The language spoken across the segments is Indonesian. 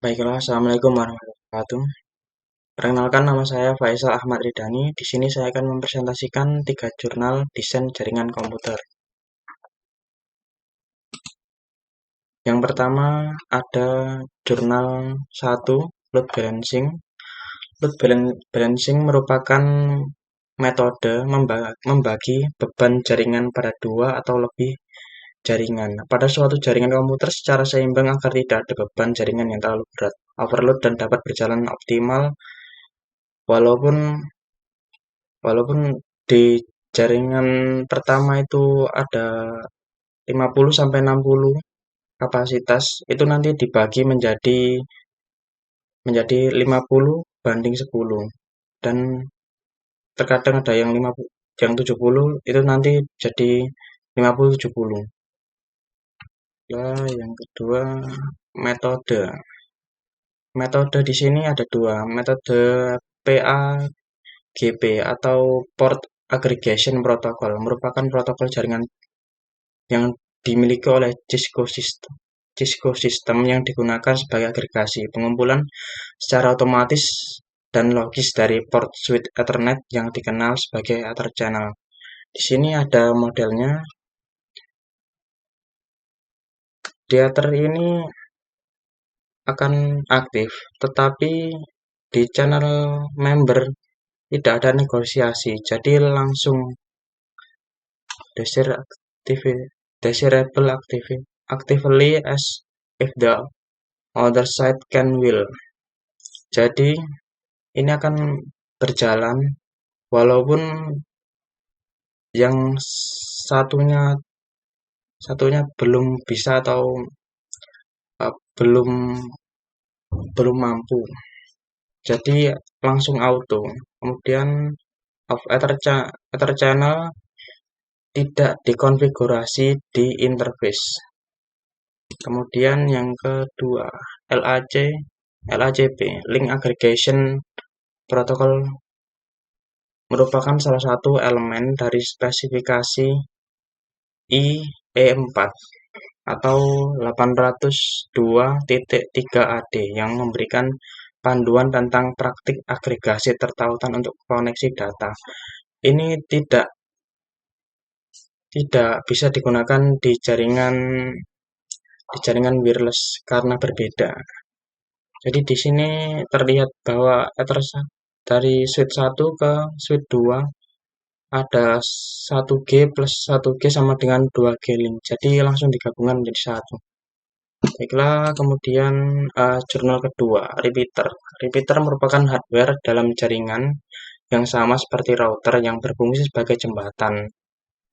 Baiklah, Assalamualaikum warahmatullahi wabarakatuh. Perkenalkan, nama saya Faisal Ahmad Ridani. Di sini saya akan mempresentasikan 3 jurnal desain jaringan komputer. Yang pertama ada jurnal 1, load balancing. Load balancing merupakan metode membagi beban jaringan pada 2 atau lebih jaringan. Pada suatu jaringan komputer secara seimbang agar tidak ada beban jaringan yang terlalu berat, overload, dan dapat berjalan optimal walaupun di jaringan pertama itu ada 50 sampai 60 kapasitas, itu nanti dibagi menjadi 50:10, dan terkadang ada yang 70 itu nanti jadi 50:70. Yang kedua, metode. Metode di sini ada 2, metode PAGP atau Port Aggregation Protocol merupakan protokol jaringan yang dimiliki oleh Cisco System yang digunakan sebagai agregasi pengumpulan secara otomatis dan logis dari port switch Ethernet yang dikenal sebagai Ether Channel. Di sini ada modelnya. Di Ether ini akan aktif, tetapi di channel member tidak ada negosiasi, jadi langsung desirable actively as if the other side can will. Jadi ini akan berjalan walaupun yang satunya belum bisa atau belum mampu. Jadi langsung auto. Kemudian Ether Channel tidak dikonfigurasi di interface. Kemudian yang kedua, LACP, Link Aggregation Protocol, merupakan salah satu elemen dari spesifikasi IE4 atau 802.3AD yang memberikan panduan tentang praktik agregasi tertautan untuk koneksi data. Ini tidak bisa digunakan di jaringan wireless karena berbeda. Jadi di sini terlihat bahwa dari switch 1 ke switch 2 ada 1G plus 1G sama dengan 2G link. Jadi langsung digabungkan menjadi satu. Baiklah, kemudian jurnal kedua, repeater. Repeater merupakan hardware dalam jaringan yang sama seperti router yang berfungsi sebagai jembatan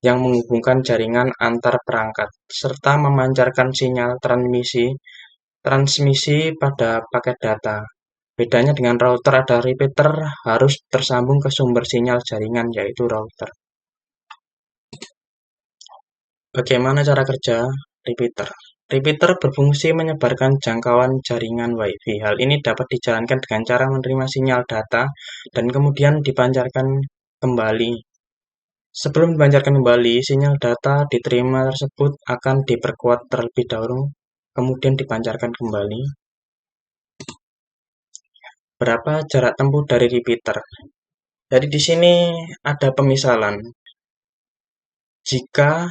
yang menghubungkan jaringan antar perangkat serta memancarkan sinyal transmisi pada paket data. Bedanya dengan router, ada repeater harus tersambung ke sumber sinyal jaringan, yaitu router. Bagaimana cara kerja repeater? Repeater berfungsi menyebarkan jangkauan jaringan Wi-Fi. Hal ini dapat dijalankan dengan cara menerima sinyal data dan kemudian dipancarkan kembali. Sebelum dipancarkan kembali, sinyal data diterima tersebut akan diperkuat terlebih dahulu, kemudian dipancarkan kembali. Berapa jarak tempuh dari repeater? Jadi di sini ada pemisalan. Jika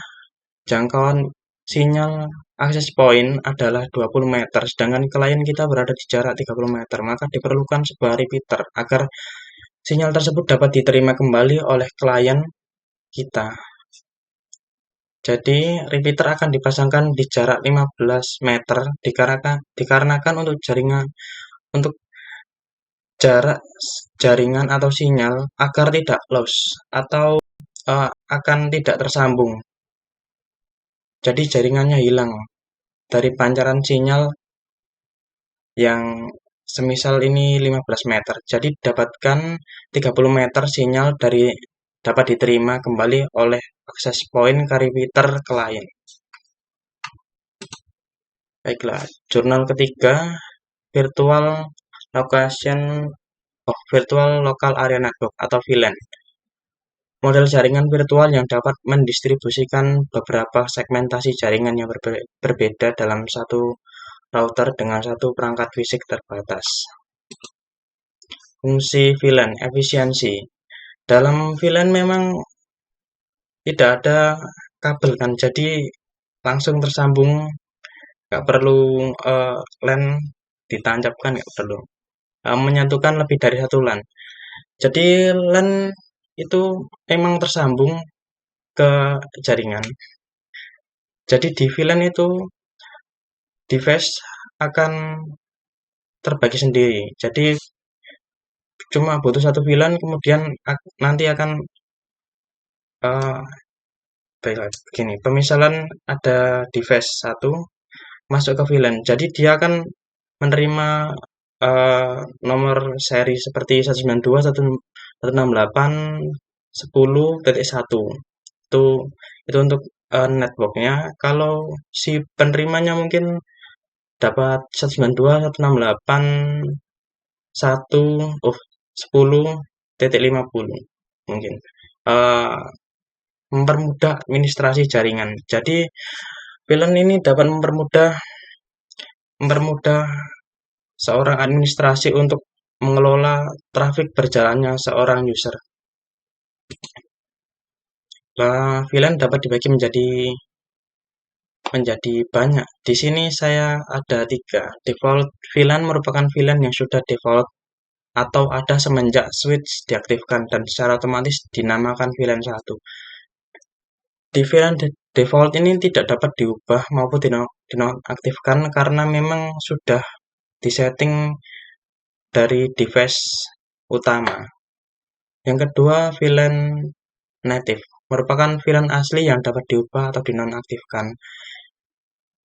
jangkauan sinyal akses point adalah 20 meter, sedangkan klien kita berada di jarak 30 meter, maka diperlukan sebuah repeater agar sinyal tersebut dapat diterima kembali oleh klien kita. Jadi repeater akan dipasangkan di jarak 15 meter dikarenakan untuk jarak jaringan atau sinyal agar tidak loss atau akan tidak tersambung. Jadi jaringannya hilang dari pancaran sinyal yang semisal ini 15 meter. Jadi dapatkan 30 meter sinyal dapat diterima kembali oleh akses point ke repeater klien. Baiklah, jurnal ketiga, Virtual Local Area Network atau VLAN. Model jaringan virtual yang dapat mendistribusikan beberapa segmentasi jaringan yang berbeda dalam satu router dengan satu perangkat fisik terbatas. Fungsi VLAN, efisiensi. Dalam VLAN memang tidak ada kabel kan, jadi langsung tersambung, nggak perlu LAN ditancapkan, nggak perlu. Menyatukan lebih dari satu LAN. Jadi LAN itu memang tersambung ke jaringan. Jadi di VLAN itu device akan terbagi sendiri. Jadi cuma butuh satu VLAN, kemudian nanti akan begini. Pemisalan ada device satu masuk ke VLAN. Jadi dia akan menerima nomor seri seperti 192, 168, 10.1. Itu untuk networknya. Kalau si penerimanya mungkin dapat 192, 168, 1, 10.50 mungkin. Mempermudah administrasi jaringan. Jadi VLAN ini dapat mempermudah seorang administrasi untuk mengelola trafik berjalannya seorang user. VLAN dapat dibagi menjadi banyak. Di sini saya ada 3. Default VLAN merupakan VLAN yang sudah default atau ada semenjak switch diaktifkan dan secara otomatis dinamakan VLAN 1. Di VLAN default ini tidak dapat diubah maupun dinonaktifkan karena memang sudah disetting dari device utama. Yang kedua, VLAN native merupakan VLAN asli yang dapat diubah atau dinonaktifkan.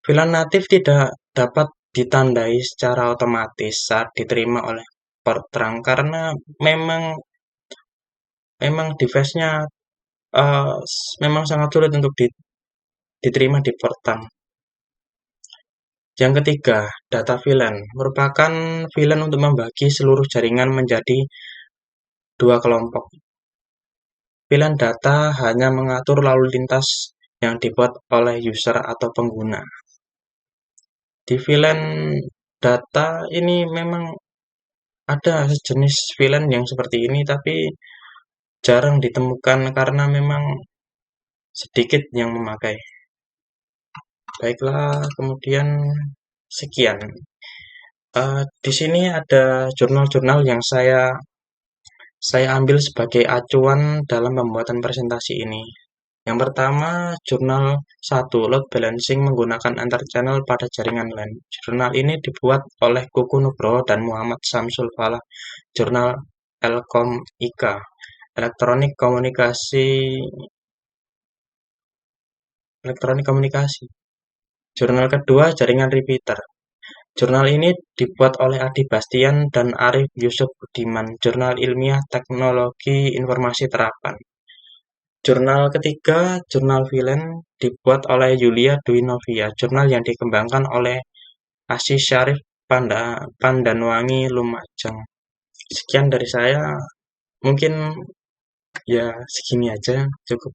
VLAN native tidak dapat ditandai secara otomatis saat diterima oleh port terang karena memang device-nya memang sangat sulit untuk diterima di port terang. Yang ketiga, data VLAN merupakan VLAN untuk membagi seluruh jaringan menjadi 2 kelompok. VLAN data hanya mengatur lalu lintas yang dibuat oleh user atau pengguna. Di VLAN data ini memang ada sejenis VLAN yang seperti ini, tapi jarang ditemukan karena memang sedikit yang memakai. Baiklah, kemudian sekian. Di sini ada jurnal-jurnal yang saya ambil sebagai acuan dalam pembuatan presentasi ini. Yang pertama, jurnal 1, Load Balancing menggunakan antar channel pada jaringan LAN. Jurnal ini dibuat oleh Kuku Nugroho dan Muhammad Samsul Falah. Jurnal Elkom IK, Elektronik Komunikasi. Jurnal kedua, Jaringan Repeater. Jurnal ini dibuat oleh Adi Bastian dan Arif Yusuf Budiman. Jurnal Ilmiah Teknologi Informasi Terapan. Jurnal ketiga, Jurnal VLAN, dibuat oleh Yulia Dwi Novia. Jurnal yang dikembangkan oleh Asy Syarif Pandanwangi Lumajang. Sekian dari saya. Mungkin ya segini aja cukup.